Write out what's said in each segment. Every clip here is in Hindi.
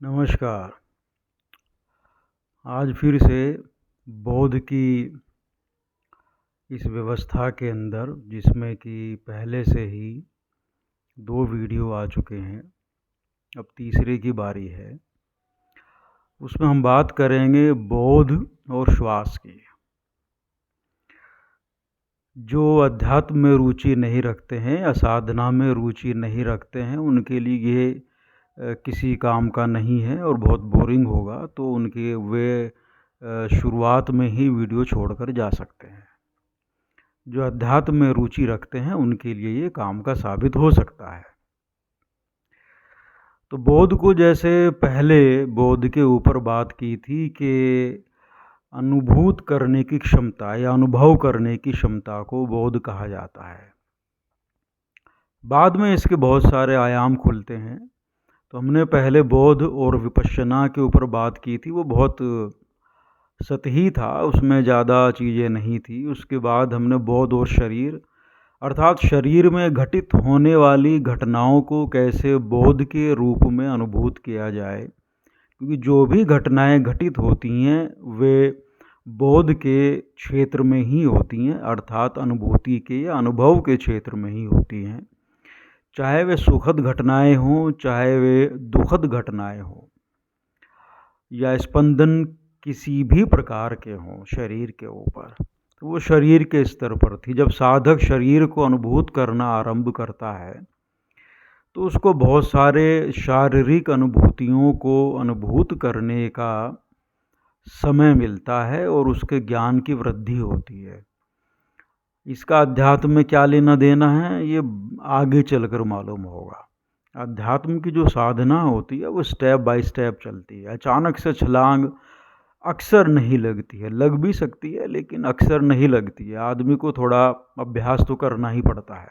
नमस्कार। आज फिर से बौद्ध की इस व्यवस्था के अंदर, जिसमें कि पहले से ही 2 वीडियो आ चुके हैं, अब तीसरे की बारी है। उसमें हम बात करेंगे बौद्ध और श्वास की। जो अध्यात्म में रुचि नहीं रखते हैं या साधना में रुचि नहीं रखते हैं, उनके लिए ये किसी काम का नहीं है और बहुत बोरिंग होगा, तो उनके वे शुरुआत में ही वीडियो छोड़कर जा सकते हैं। जो अध्यात्म में रुचि रखते हैं उनके लिए ये काम का साबित हो सकता है। तो बौद्ध को, जैसे पहले बौद्ध के ऊपर बात की थी कि अनुभूत करने की क्षमता या अनुभव करने की क्षमता को बौद्ध कहा जाता है। बाद में इसके बहुत सारे आयाम खुलते हैं। तो हमने पहले बौद्ध और विपश्यना के ऊपर बात की थी, वो बहुत सतही था, उसमें ज़्यादा चीज़ें नहीं थी। उसके बाद हमने बौद्ध और शरीर, अर्थात शरीर में घटित होने वाली घटनाओं को कैसे बौद्ध के रूप में अनुभूत किया जाए, क्योंकि जो भी घटनाएं घटित होती हैं वे बौद्ध के क्षेत्र में ही होती हैं, अर्थात अनुभूति के या अनुभव के क्षेत्र में ही होती हैं। चाहे वे सुखद घटनाएं हों, चाहे वे दुखद घटनाएं हों, या स्पंदन किसी भी प्रकार के हों शरीर के ऊपर, तो वो शरीर के स्तर पर थी। जब साधक शरीर को अनुभूत करना आरंभ करता है तो उसको बहुत सारे शारीरिक अनुभूतियों को अनुभूत करने का समय मिलता है और उसके ज्ञान की वृद्धि होती है। इसका अध्यात्म में क्या लेना देना है, ये आगे चलकर मालूम होगा। अध्यात्म की जो साधना होती है वो स्टेप बाय स्टेप चलती है। अचानक से छलांग अक्सर नहीं लगती है, लग भी सकती है लेकिन अक्सर नहीं लगती है। आदमी को थोड़ा अभ्यास तो करना ही पड़ता है।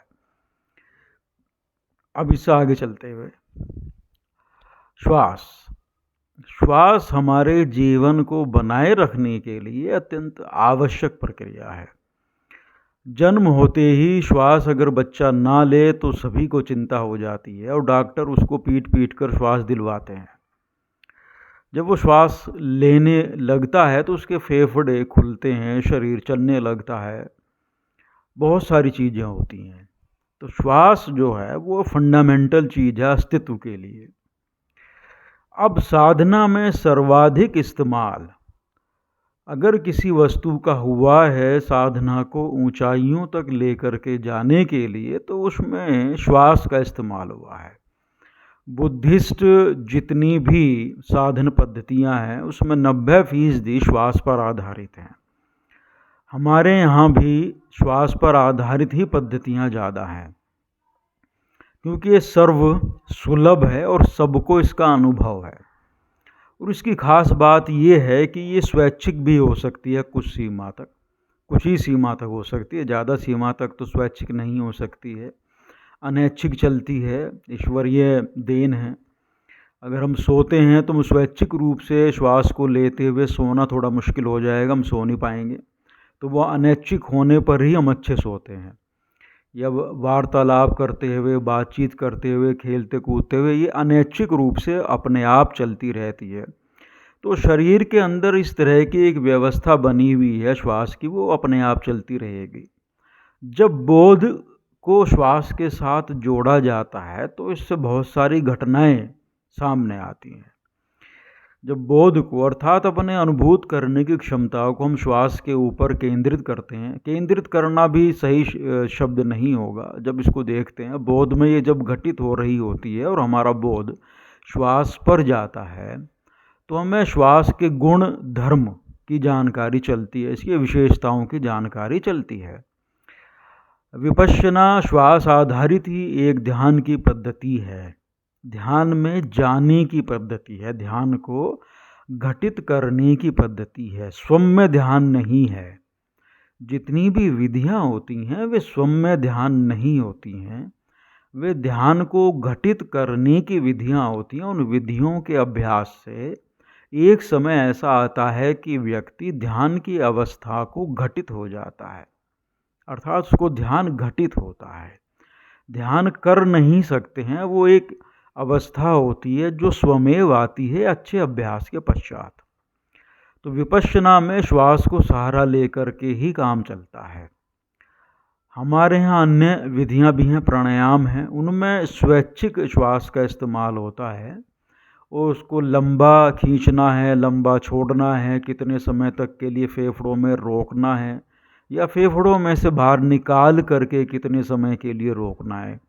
अब इससे आगे चलते हुए, श्वास श्वास हमारे जीवन को बनाए रखने के लिए अत्यंत आवश्यक प्रक्रिया है। जन्म होते ही श्वास अगर बच्चा ना ले तो सभी को चिंता हो जाती है और डॉक्टर उसको पीट पीट कर श्वास दिलवाते हैं। जब वो श्वास लेने लगता है तो उसके फेफड़े खुलते हैं, शरीर चलने लगता है, बहुत सारी चीज़ें होती हैं। तो श्वास जो है वो फंडामेंटल चीज़ है अस्तित्व के लिए। अब साधना में सर्वाधिक इस्तेमाल अगर किसी वस्तु का हुआ है साधना को ऊंचाइयों तक लेकर के जाने के लिए, तो उसमें श्वास का इस्तेमाल हुआ है। बुद्धिस्ट जितनी भी साधन पद्धतियां हैं उसमें 90% श्वास पर आधारित हैं। हमारे यहाँ भी श्वास पर आधारित ही पद्धतियां ज़्यादा हैं, क्योंकि ये सर्व सुलभ है और सबको इसका अनुभव है। और इसकी खास बात ये है कि ये स्वैच्छिक भी हो सकती है कुछ सीमा तक, कुछ ही सीमा तक हो सकती है, ज़्यादा सीमा तक तो स्वैच्छिक नहीं हो सकती है, अनैच्छिक चलती है, ईश्वरीय देन है। अगर हम सोते हैं तो हम स्वैच्छिक रूप से श्वास को लेते हुए सोना थोड़ा मुश्किल हो जाएगा, हम सो नहीं पाएंगे, तो वह अनैच्छिक होने पर ही हम अच्छे सोते हैं। या वार्तालाप करते हुए, बातचीत करते हुए, खेलते कूदते हुए, ये अनैच्छिक रूप से अपने आप चलती रहती है। तो शरीर के अंदर इस तरह की एक व्यवस्था बनी हुई है श्वास की, वो अपने आप चलती रहेगी। जब बोध को श्वास के साथ जोड़ा जाता है तो इससे बहुत सारी घटनाएं सामने आती हैं। जब बोध को, अर्थात अपने अनुभूत करने की क्षमताओं को हम श्वास के ऊपर केंद्रित करते हैं, केंद्रित करना भी सही शब्द नहीं होगा, जब इसको देखते हैं बोध में ये जब घटित हो रही होती है और हमारा बोध श्वास पर जाता है, तो हमें श्वास के गुण धर्म की जानकारी चलती है, इसकी विशेषताओं की जानकारी चलती है। विपश्यना श्वास आधारित ही एक ध्यान की पद्धति है, ध्यान में जाने की पद्धति है, ध्यान को घटित करने की पद्धति है, स्वयं में ध्यान नहीं है। जितनी भी विधियां होती हैं वे स्वयं में ध्यान नहीं होती हैं, वे ध्यान को घटित करने की विधियां होती हैं। उन विधियों के अभ्यास से एक समय ऐसा आता है कि व्यक्ति ध्यान की अवस्था को घटित हो जाता है, अर्थात उसको ध्यान घटित होता है। ध्यान कर नहीं सकते हैं, वो एक अवस्था होती है जो स्वमेव आती है अच्छे अभ्यास के पश्चात। तो विपश्यना में श्वास को सहारा लेकर के ही काम चलता है। हमारे यहाँ अन्य विधियाँ भी हैं, प्राणायाम हैं, उनमें स्वैच्छिक श्वास का इस्तेमाल होता है। और उसको लंबा खींचना है, लंबा छोड़ना है, कितने समय तक के लिए फेफड़ों में रोकना है, या फेफड़ों में से बाहर निकाल करके कितने समय के लिए रोकना है।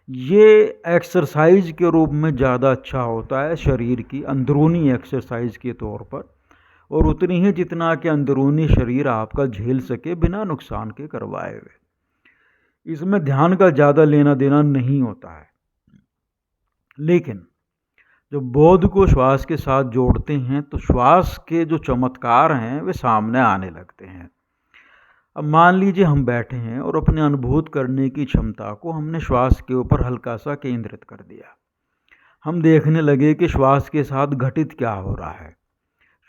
ये एक्सरसाइज के रूप में ज़्यादा अच्छा होता है, शरीर की अंदरूनी एक्सरसाइज के तौर पर, और उतनी ही जितना कि अंदरूनी शरीर आपका झेल सके बिना नुकसान के करवाए हुए। इसमें ध्यान का ज़्यादा लेना देना नहीं होता है। लेकिन जब बोध को श्वास के साथ जोड़ते हैं तो श्वास के जो चमत्कार हैं वे सामने आने लगते हैं। अब मान लीजिए हम बैठे हैं और अपने अनुभूत करने की क्षमता को हमने श्वास के ऊपर हल्का सा केंद्रित कर दिया। हम देखने लगे कि श्वास के साथ घटित क्या हो रहा है।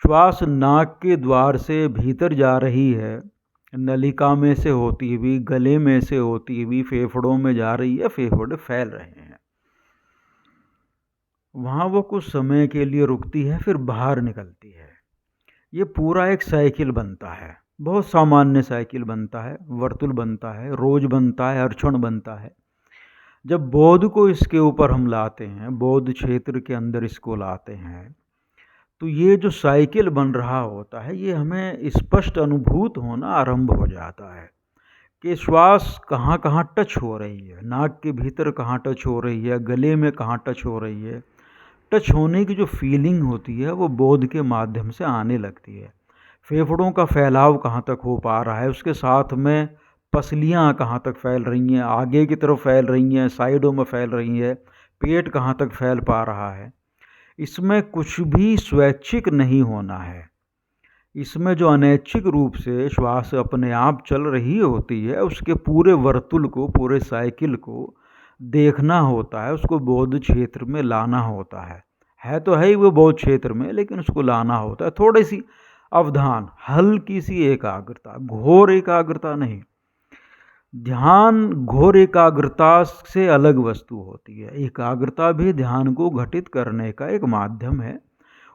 श्वास नाक के द्वार से भीतर जा रही है, नलिका में से होती हुई, गले में से होती हुई फेफड़ों में जा रही है, फेफड़े फैल रहे हैं। वहाँ वो कुछ समय के लिए रुकती है, फिर बाहर निकलती है। ये पूरा एक साइकिल बनता है, बहुत सामान्य साइकिल बनता है, वर्तुल बनता है, रोज बनता है, अक्षण बनता है। जब बोध को इसके ऊपर हम लाते हैं, बोध क्षेत्र के अंदर इसको लाते हैं, तो ये जो साइकिल बन रहा होता है ये हमें स्पष्ट अनुभूत होना आरंभ हो जाता है कि श्वास कहाँ कहाँ टच हो रही है, नाक के भीतर कहाँ टच हो रही है, गले में कहाँ टच हो रही है। टच होने की जो फीलिंग होती है वो बोध के माध्यम से आने लगती है। फेफड़ों का फैलाव कहाँ तक हो पा रहा है, उसके साथ में पसलियाँ कहाँ तक फैल रही हैं, आगे की तरफ फैल रही हैं, साइडों में फैल रही है, पेट कहाँ तक फैल पा रहा है। इसमें कुछ भी स्वैच्छिक नहीं होना है। इसमें जो अनैच्छिक रूप से श्वास अपने आप चल रही होती है उसके पूरे वर्तुल को, पूरे साइकिल को देखना होता है, उसको बोध क्षेत्र में लाना होता है तो है ही वो बोध क्षेत्र में, लेकिन उसको लाना होता है। थोड़ी सी अवधान, हल्की सी एकाग्रता, घोर एकाग्रता नहीं। ध्यान घोर एकाग्रता से अलग वस्तु होती है। एकाग्रता भी ध्यान को घटित करने का एक माध्यम है,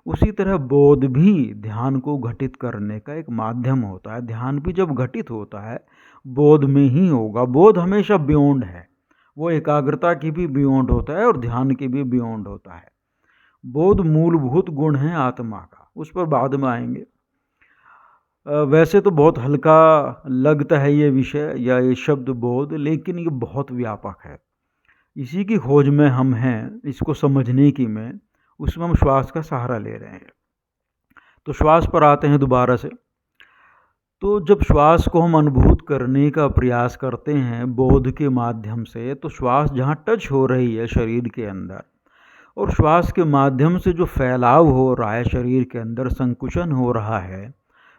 उसी तरह बोध भी ध्यान को घटित करने का एक माध्यम होता है। ध्यान भी जब घटित होता है बोध में ही होगा। बोध हमेशा बियॉन्ड है, वो एकाग्रता की भी बियॉन्ड होता है और ध्यान की भी बियॉन्ड होता है। बोध मूलभूत गुण है आत्मा का, उस पर बाद में आएंगे। वैसे तो बहुत हल्का लगता है ये विषय या ये शब्द बोध, लेकिन ये बहुत व्यापक है। इसी की खोज में हम हैं, इसको समझने की में, उसमें हम श्वास का सहारा ले रहे हैं। तो श्वास पर आते हैं दोबारा से। तो जब श्वास को हम अनुभूत करने का प्रयास करते हैं बोध के माध्यम से, तो श्वास जहाँ टच हो रही है शरीर के अंदर, और श्वास के माध्यम से जो फैलाव हो रहा है शरीर के अंदर, संकुचन हो रहा है,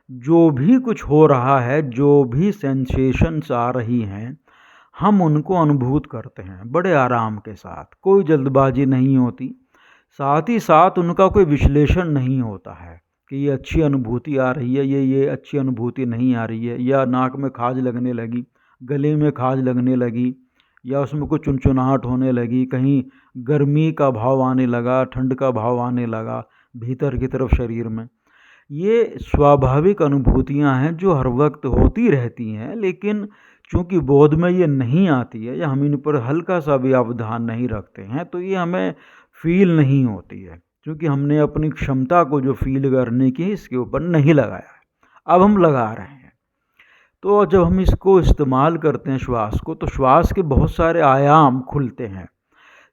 जो भी कुछ हो रहा है, जो भी सेंसेशंस आ रही हैं, हम उनको अनुभूत करते हैं बड़े आराम के साथ। कोई जल्दबाजी नहीं होती, साथ ही साथ उनका कोई विश्लेषण नहीं होता है कि ये अच्छी अनुभूति आ रही है, ये अच्छी अनुभूति नहीं आ रही है, या नाक में खाज लगने लगी, गले में खाज लगने लगी, या उसमें कुछ चुनचुनाहट होने लगी, कहीं गर्मी का भाव आने लगा, ठंड का भाव आने लगा भीतर की तरफ शरीर में। ये स्वाभाविक अनुभूतियां हैं जो हर वक्त होती रहती हैं, लेकिन चूंकि बोध में ये नहीं आती है या हम इन पर हल्का सा भी अवधान नहीं रखते हैं, तो ये हमें फील नहीं होती है, क्योंकि हमने अपनी क्षमता को जो फील करने की इसके ऊपर नहीं लगाया है। अब हम लगा रहे हैं। तो जब हम इसको इस्तेमाल करते हैं श्वास को, तो श्वास के बहुत सारे आयाम खुलते हैं।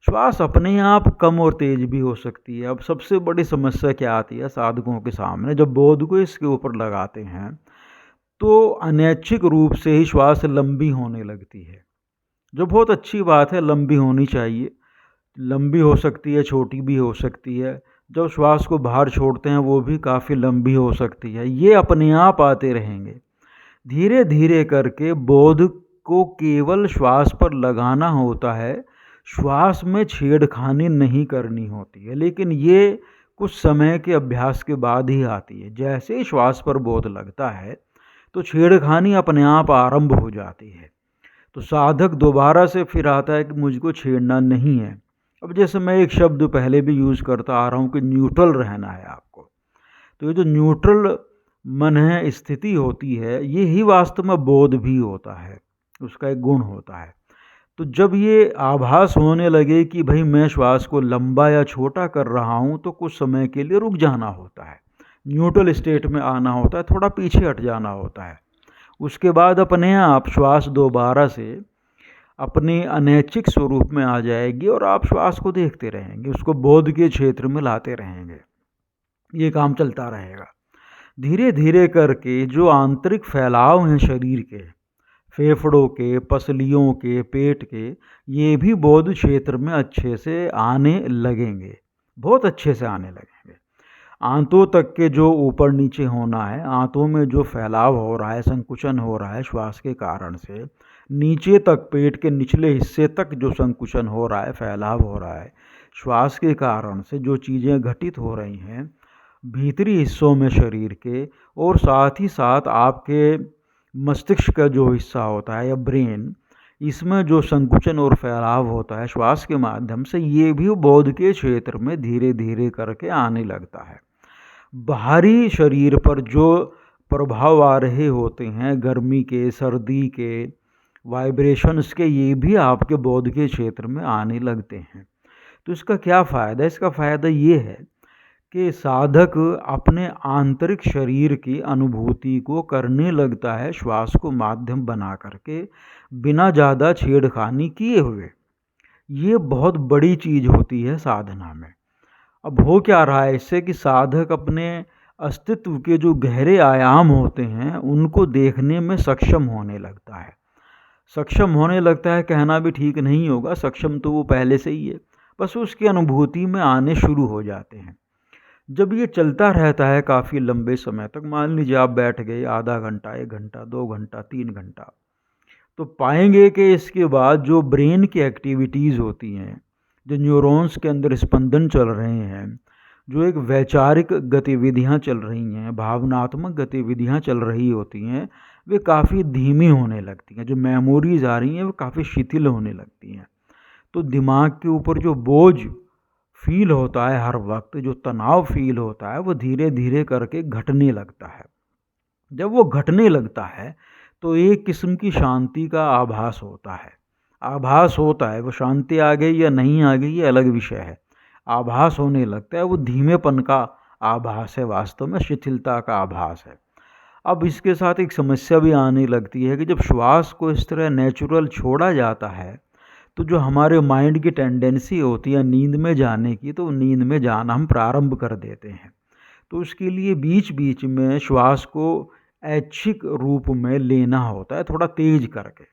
श्वास अपने आप कम और तेज भी हो सकती है। अब सबसे बड़ी समस्या क्या आती है साधकों के सामने, जब बोध को इसके ऊपर लगाते हैं तो अनैच्छिक रूप से ही श्वास लंबी होने लगती है, जो बहुत अच्छी बात है, लंबी होनी चाहिए। लंबी हो सकती है, छोटी भी हो सकती है। जब श्वास को बाहर छोड़ते हैं वो भी काफ़ी लंबी हो सकती है। ये अपने आप आते रहेंगे। धीरे धीरे करके बोध को केवल श्वास पर लगाना होता है, श्वास में छेड़खानी नहीं करनी होती है। लेकिन ये कुछ समय के अभ्यास के बाद ही आती है। जैसे ही श्वास पर बोध लगता है तो छेड़खानी अपने आप आरंभ हो जाती है। तो साधक दोबारा से फिर आता है कि मुझको छेड़ना नहीं है, अब जैसे मैं एक शब्द पहले भी यूज़ करता आ रहा हूँ कि न्यूट्रल रहना है आपको, तो ये जो न्यूट्रल मन है, स्थिति होती है, ये ही वास्तव में बोध भी होता है, उसका एक गुण होता है। तो जब ये आभास होने लगे कि भाई मैं श्वास को लंबा या छोटा कर रहा हूँ, तो कुछ समय के लिए रुक जाना होता है, न्यूट्रल स्टेट में आना होता है, थोड़ा पीछे हट जाना होता है। उसके बाद अपने आप श्वास दोबारा से अपने अनैच्छिक स्वरूप में आ जाएगी और आप श्वास को देखते रहेंगे, उसको बोध के क्षेत्र में लाते रहेंगे। ये काम चलता रहेगा। धीरे धीरे करके जो आंतरिक फैलाव हैं शरीर के, फेफड़ों के, पसलियों के, पेट के, ये भी बोध क्षेत्र में अच्छे से आने लगेंगे, बहुत अच्छे से आने लगेंगे। आंतों तक के जो ऊपर नीचे होना है, आंतों में जो फैलाव हो रहा है, संकुचन हो रहा है श्वास के कारण से, नीचे तक पेट के निचले हिस्से तक जो संकुचन हो रहा है, फैलाव हो रहा है श्वास के कारण से, जो चीज़ें घटित हो रही हैं भीतरी हिस्सों में शरीर के, और साथ ही साथ आपके मस्तिष्क का जो हिस्सा होता है या ब्रेन, इसमें जो संकुचन और फैलाव होता है श्वास के माध्यम से, ये भी बोध के क्षेत्र में धीरे धीरे करके आने लगता है। बाहरी शरीर पर जो प्रभाव आ रहे होते हैं गर्मी के, सर्दी के, वाइब्रेशंस के, ये भी आपके बोध के क्षेत्र में आने लगते हैं। तो इसका क्या फ़ायदा है? इसका फ़ायदा ये है कि साधक अपने आंतरिक शरीर की अनुभूति को करने लगता है श्वास को माध्यम बना करके, बिना ज़्यादा छेड़खानी किए हुए। ये बहुत बड़ी चीज़ होती है साधना में। अब हो क्या रहा है इससे कि साधक अपने अस्तित्व के जो गहरे आयाम होते हैं उनको देखने में सक्षम होने लगता है। सक्षम होने लगता है कहना भी ठीक नहीं होगा, सक्षम तो वो पहले से ही है, बस उसकी अनुभूति में आने शुरू हो जाते हैं। जब ये चलता रहता है काफ़ी लंबे समय तक, मान लीजिए आप बैठ गए आधा घंटा, 1 घंटा, 2 घंटा, 3 घंटा, तो पाएंगे कि इसके बाद जो ब्रेन की एक्टिविटीज़ होती हैं, जो न्यूरॉन्स के अंदर स्पंदन चल रहे हैं, जो एक वैचारिक गतिविधियां चल रही हैं, भावनात्मक गतिविधियां चल रही होती हैं, वे काफ़ी धीमी होने लगती हैं। जो मेमोरीज आ रही हैं वो काफ़ी शिथिल होने लगती हैं। तो दिमाग के ऊपर जो बोझ फील होता है हर वक्त, जो तनाव फील होता है, वो धीरे धीरे करके घटने लगता है। जब वो घटने लगता है तो एक किस्म की शांति का आभास होता है। आभास होता है, वो शांति आ गई या नहीं आ गई ये अलग विषय है। आभास होने लगता है, वो धीमेपन का आभास है, वास्तव में शिथिलता का आभास है। अब इसके साथ एक समस्या भी आने लगती है कि जब श्वास को इस तरह नेचुरल छोड़ा जाता है, तो जो हमारे माइंड की टेंडेंसी होती है नींद में जाने की, तो नींद में जाना हम प्रारंभ कर देते हैं। तो उसके लिए बीच बीच में श्वास को ऐच्छिक रूप में लेना होता है, थोड़ा तेज करके,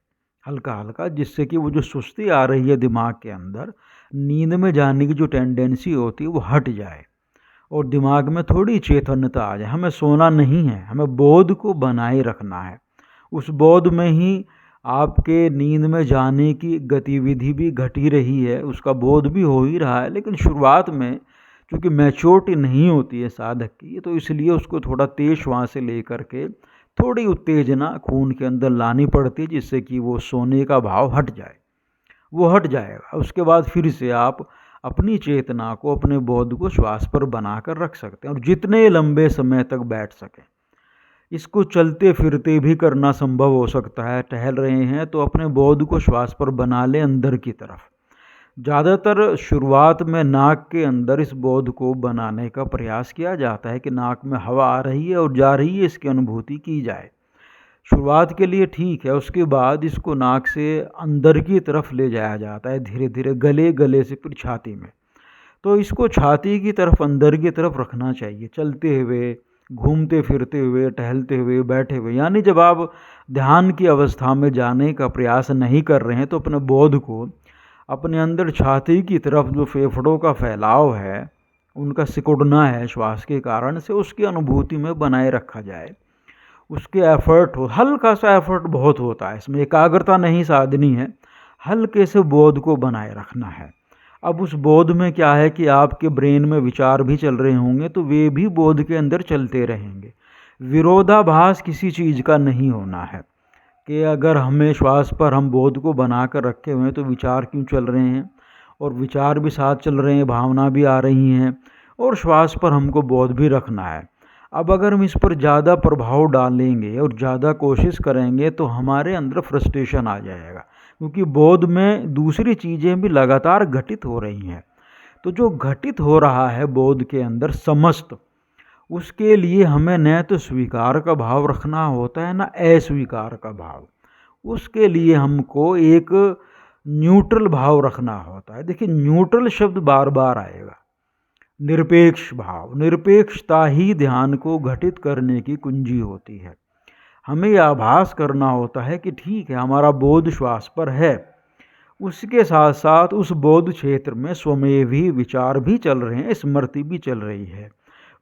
हल्का हल्का, जिससे कि वो जो सुस्ती आ रही है दिमाग के अंदर, नींद में जाने की जो टेंडेंसी होती है वो हट जाए और दिमाग में थोड़ी चेतन्यता आ जाए। हमें सोना नहीं है, हमें बोध को बनाए रखना है। उस बोध में ही आपके नींद में जाने की गतिविधि भी घटी रही है, उसका बोध भी हो ही रहा है, लेकिन शुरुआत में क्योंकि मैच्योरिटी नहीं होती है साधक की, तो इसलिए उसको थोड़ा तेज श्वास से लेकर के थोड़ी उत्तेजना खून के अंदर लानी पड़ती है, जिससे कि वो सोने का भाव हट जाए। वो हट जाएगा, उसके बाद फिर से आप अपनी चेतना को, अपने बोध को श्वास पर बनाकर रख सकते हैं और जितने लंबे समय तक बैठ सकें। इसको चलते फिरते भी करना संभव हो सकता है। टहल रहे हैं तो अपने बोध को श्वास पर बना लें अंदर की तरफ। ज़्यादातर शुरुआत में नाक के अंदर इस बोध को बनाने का प्रयास किया जाता है कि नाक में हवा आ रही है और जा रही है, इसकी अनुभूति की जाए। शुरुआत के लिए ठीक है, उसके बाद इसको नाक से अंदर की तरफ ले जाया जाता है धीरे धीरे, गले, गले से फिर छाती में। तो इसको छाती की तरफ, अंदर की तरफ रखना चाहिए, चलते हुए, घूमते फिरते हुए, टहलते हुए, बैठे हुए। यानी जब आप ध्यान की अवस्था में जाने का प्रयास नहीं कर रहे हैं तो अपने बोध को अपने अंदर छाती की तरफ, जो फेफड़ों का फैलाव है, उनका सिकुड़ना है श्वास के कारण से, उसकी अनुभूति में बनाए रखा जाए। उसके एफर्ट हो, हल्का सा एफर्ट बहुत होता है इसमें, एकाग्रता नहीं साधनी है, हल्के से बोध को बनाए रखना है। अब उस बोध में क्या है कि आपके ब्रेन में विचार भी चल रहे होंगे, तो वे भी बोध के अंदर चलते रहेंगे। विरोधाभास किसी चीज़ का नहीं होना है कि अगर हमें श्वास पर हम बोध को बना कर रखे हुए हैं तो विचार क्यों चल रहे हैं, और विचार भी साथ चल रहे हैं, भावना भी आ रही हैं, और श्वास पर हमको बोध भी रखना है। अब अगर हम इस पर ज़्यादा प्रभाव डालेंगे और ज़्यादा कोशिश करेंगे तो हमारे अंदर फ्रस्ट्रेशन आ जाएगा, क्योंकि बोध में दूसरी चीज़ें भी लगातार घटित हो रही हैं। तो जो घटित हो रहा है बोध के अंदर समस्त, उसके लिए हमें न तो स्वीकार का भाव रखना होता है, न अस्वीकार का भाव। उसके लिए हमको एक न्यूट्रल भाव रखना होता है। देखिए, न्यूट्रल शब्द बार बार आएगा। निरपेक्ष भाव, निरपेक्षता ही ध्यान को घटित करने की कुंजी होती है। हमें यह आभास करना होता है कि ठीक है, हमारा बोध श्वास पर है, उसके साथ साथ उस बोध क्षेत्र में स्वमेवी विचार भी चल रहे हैं, स्मृति भी चल रही है।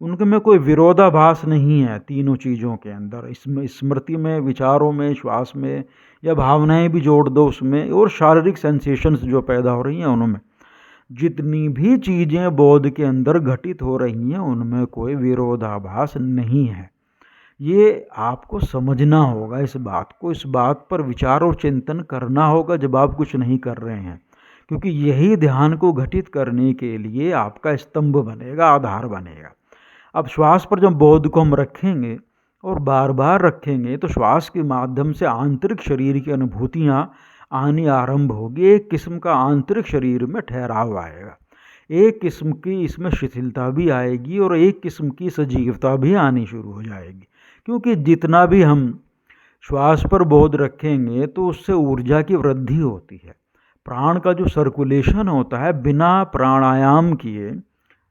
उनके में कोई विरोधाभास नहीं है तीनों चीज़ों के अंदर। इसमें स्मृति में, विचारों में, श्वास में, या भावनाएं भी जोड़ दो उसमें, और शारीरिक सेंसेशंस जो पैदा हो रही हैं उनमें, जितनी भी चीज़ें बोध के अंदर घटित हो रही हैं उनमें कोई विरोधाभास नहीं है। ये आपको समझना होगा इस बात को, इस बात पर विचार और चिंतन करना होगा जब आप कुछ नहीं कर रहे हैं, क्योंकि यही ध्यान को घटित करने के लिए आपका स्तंभ बनेगा, आधार बनेगा। अब श्वास पर जब बोध को हम रखेंगे और बार बार रखेंगे तो श्वास के माध्यम से आंतरिक शरीर की अनुभूतियाँ आनी आरंभ होगी। एक किस्म का आंतरिक शरीर में ठहराव आएगा, एक किस्म की इसमें शिथिलता भी आएगी, और एक किस्म की सजीवता भी आनी शुरू हो जाएगी। क्योंकि जितना भी हम श्वास पर बोध रखेंगे तो उससे ऊर्जा की वृद्धि होती है। प्राण का जो सर्कुलेशन होता है, बिना प्राणायाम किए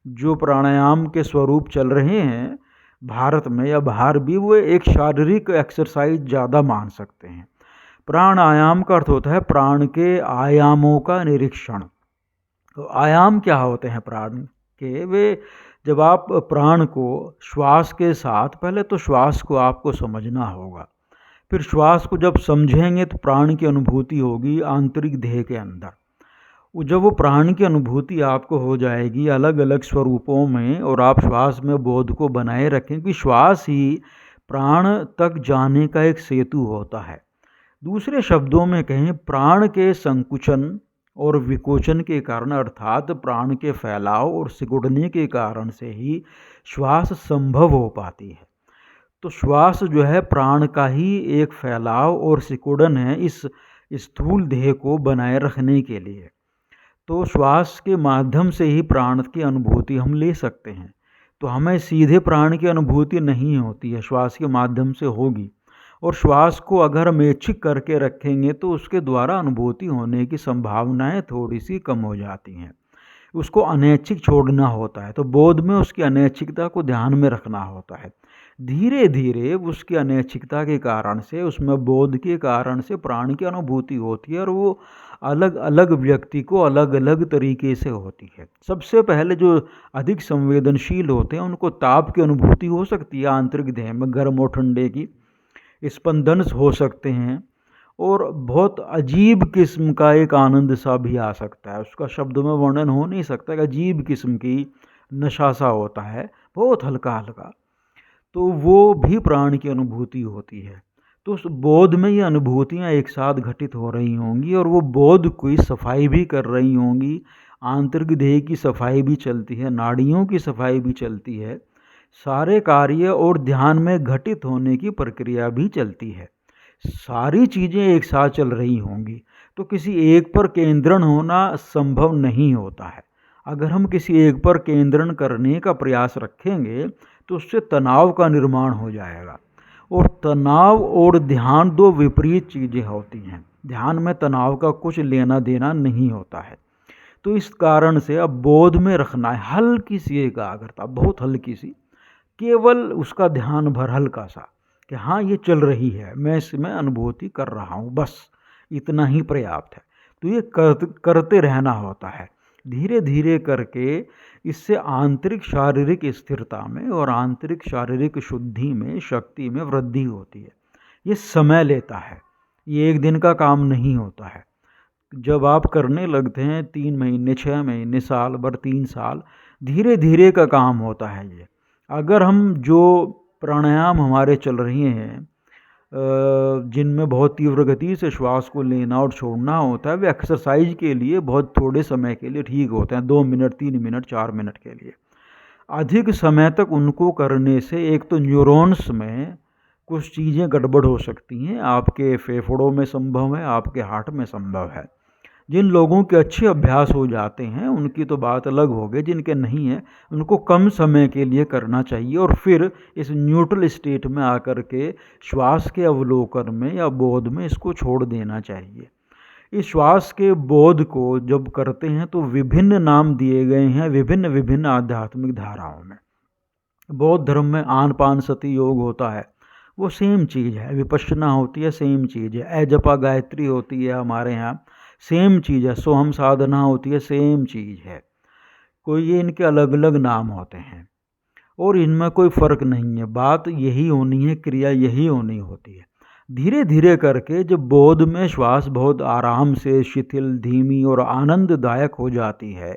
जो प्राणायाम के स्वरूप चल रहे हैं भारत में या बाहर भी, वो एक शारीरिक एक्सरसाइज ज़्यादा मान सकते हैं। प्राणायाम का अर्थ होता है प्राण के आयामों का निरीक्षण। तो आयाम क्या होते हैं प्राण के? वे जब आप प्राण को श्वास के साथ, पहले तो श्वास को आपको समझना होगा, फिर श्वास को जब समझेंगे तो प्राण की अनुभूति होगी आंतरिक देह के अंदर। जब वो प्राण की अनुभूति आपको हो जाएगी अलग अलग स्वरूपों में, और आप श्वास में बोध को बनाए रखें कि श्वास ही प्राण तक जाने का एक सेतु होता है। दूसरे शब्दों में कहें, प्राण के संकुचन और विकोचन के कारण, अर्थात प्राण के फैलाव और सिकुड़ने के कारण से ही श्वास संभव हो पाती है। तो श्वास जो है प्राण का ही एक फैलाव और सिकुड़न है इस स्थूल देह को बनाए रखने के लिए। तो श्वास के माध्यम से ही प्राण की अनुभूति हम ले सकते हैं। तो हमें सीधे प्राण की अनुभूति नहीं होती है, श्वास के माध्यम से होगी। और श्वास को अगर हम ऐच्छिक करके रखेंगे तो उसके द्वारा अनुभूति होने की संभावनाएं थोड़ी सी कम हो जाती हैं। उसको अनैच्छिक छोड़ना होता है। तो बोध में उसकी अनैच्छिकता को ध्यान में रखना होता है। धीरे धीरे उसकी अनैच्छिकता के कारण से, उसमें बोध के कारण से प्राण की अनुभूति होती है, और वो अलग अलग व्यक्ति को अलग अलग तरीके से होती है। सबसे पहले जो अधिक संवेदनशील होते हैं उनको ताप की अनुभूति हो सकती है आंतरिक देह में, गर्म और ठंडे की स्पंदन हो सकते हैं, और बहुत अजीब किस्म का एक आनंद सा भी आ सकता है। उसका शब्दों में वर्णन हो नहीं सकता, एक अजीब किस्म की नशा सा होता है, बहुत हल्का हल्का। तो वो भी प्राण की अनुभूति होती है। तो उस बोध में ये अनुभूतियाँ एक साथ घटित हो रही होंगी, और वो बोध की सफाई भी कर रही होंगी। आंतरिक देह की सफाई भी चलती है, नाड़ियों की सफाई भी चलती है, सारे कार्य और ध्यान में घटित होने की प्रक्रिया भी चलती है। सारी चीज़ें एक साथ चल रही होंगी। तो किसी एक पर केंद्रण होना संभव नहीं होता है। अगर हम किसी एक पर केंद्रण करने का प्रयास रखेंगे तो उससे तनाव का निर्माण हो जाएगा, और तनाव और ध्यान दो विपरीत चीज़ें होती हैं। ध्यान में तनाव का कुछ लेना देना नहीं होता है। तो इस कारण से अब बोध में रखना है हल्की सी एकाग्रता, बहुत हल्की सी, केवल उसका ध्यान भर हल्का सा, कि हाँ ये चल रही है, मैं इसमें अनुभूति कर रहा हूँ, बस इतना ही पर्याप्त है। तो ये करते रहना होता है धीरे धीरे करके। इससे आंतरिक शारीरिक स्थिरता में और आंतरिक शारीरिक शुद्धि में, शक्ति में वृद्धि होती है। ये समय लेता है, ये एक दिन का काम नहीं होता है। जब आप करने लगते हैं 3 महीने, 6 महीने, साल भर, 3 साल, धीरे धीरे का काम होता है ये। अगर हम जो प्राणायाम हमारे चल रहे हैं जिनमें बहुत तीव्र गति से श्वास को लेना और छोड़ना होता है, वे एक्सरसाइज के लिए बहुत थोड़े समय के लिए ठीक होते हैं, 2 मिनट, 3 मिनट, 4 मिनट के लिए। अधिक समय तक उनको करने से एक तो न्यूरॉन्स में कुछ चीज़ें गड़बड़ हो सकती हैं, आपके फेफड़ों में संभव है, आपके हार्ट में संभव है। जिन लोगों के अच्छे अभ्यास हो जाते हैं उनकी तो बात अलग हो गई, जिनके नहीं है उनको कम समय के लिए करना चाहिए और फिर इस न्यूट्रल स्टेट में आकर के श्वास के अवलोकन में या बोध में इसको छोड़ देना चाहिए। इस श्वास के बोध को जब करते हैं तो विभिन्न नाम दिए गए हैं विभिन्न विभिन्न आध्यात्मिक धाराओं में। बौद्ध धर्म में आनपान सती योग होता है, वो सेम चीज़ है। विपश्यना होती है, सेम चीज़ है। अजपा गायत्री होती है हमारे यहाँ, सेम चीज़ है। सोहम साधना होती है, सेम चीज़ है। कोई ये इनके अलग अलग नाम होते हैं और इनमें कोई फ़र्क नहीं है। बात यही होनी है, क्रिया यही होनी होती है। धीरे धीरे करके जब बोध में श्वास बहुत आराम से शिथिल, धीमी और आनंददायक हो जाती है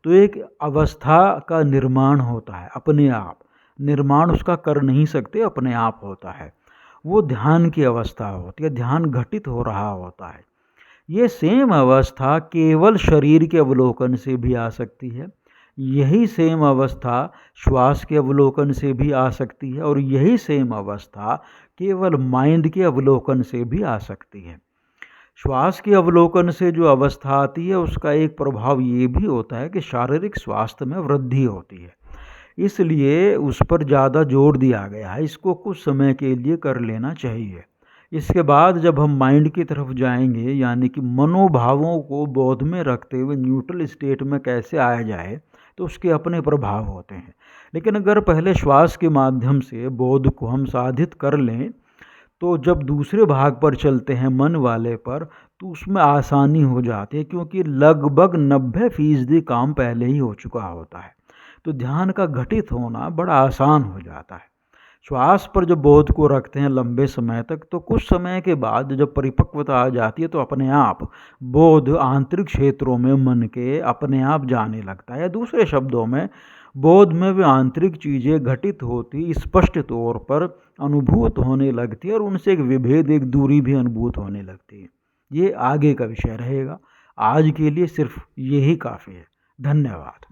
तो एक अवस्था का निर्माण होता है अपने आप। निर्माण उसका कर नहीं सकते, अपने आप होता है। वो ध्यान की अवस्था होती है, ध्यान घटित हो रहा होता है। ये सेम अवस्था केवल शरीर के अवलोकन से भी आ सकती है, यही सेम अवस्था श्वास के अवलोकन से भी आ सकती है और यही सेम अवस्था केवल माइंड के अवलोकन से भी आ सकती है। श्वास के अवलोकन से जो अवस्था आती है उसका एक प्रभाव ये भी होता है कि शारीरिक स्वास्थ्य में वृद्धि होती है, इसलिए उस पर ज़्यादा जोर दिया गया है। इसको कुछ समय के लिए कर लेना चाहिए। इसके बाद जब हम माइंड की तरफ जाएंगे, यानी कि मनोभावों को बोध में रखते हुए न्यूट्रल स्टेट में कैसे आया जाए, तो उसके अपने प्रभाव होते हैं। लेकिन अगर पहले श्वास के माध्यम से बोध को हम साधित कर लें तो जब दूसरे भाग पर चलते हैं मन वाले पर, तो उसमें आसानी हो जाती है, क्योंकि लगभग 90% काम पहले ही हो चुका होता है। तो ध्यान का घटित होना बड़ा आसान हो जाता है। श्वास पर जब बोध को रखते हैं लंबे समय तक, तो कुछ समय के बाद जब परिपक्वता आ जाती है तो अपने आप बोध आंतरिक क्षेत्रों में मन के अपने आप जाने लगता है। दूसरे शब्दों में बोध में वे आंतरिक चीज़ें घटित होती स्पष्ट तौर पर अनुभूत होने लगती है और उनसे एक विभेद, एक दूरी भी अनुभूत होने लगती है। ये आगे का विषय रहेगा। आज के लिए सिर्फ यही काफ़ी है। धन्यवाद।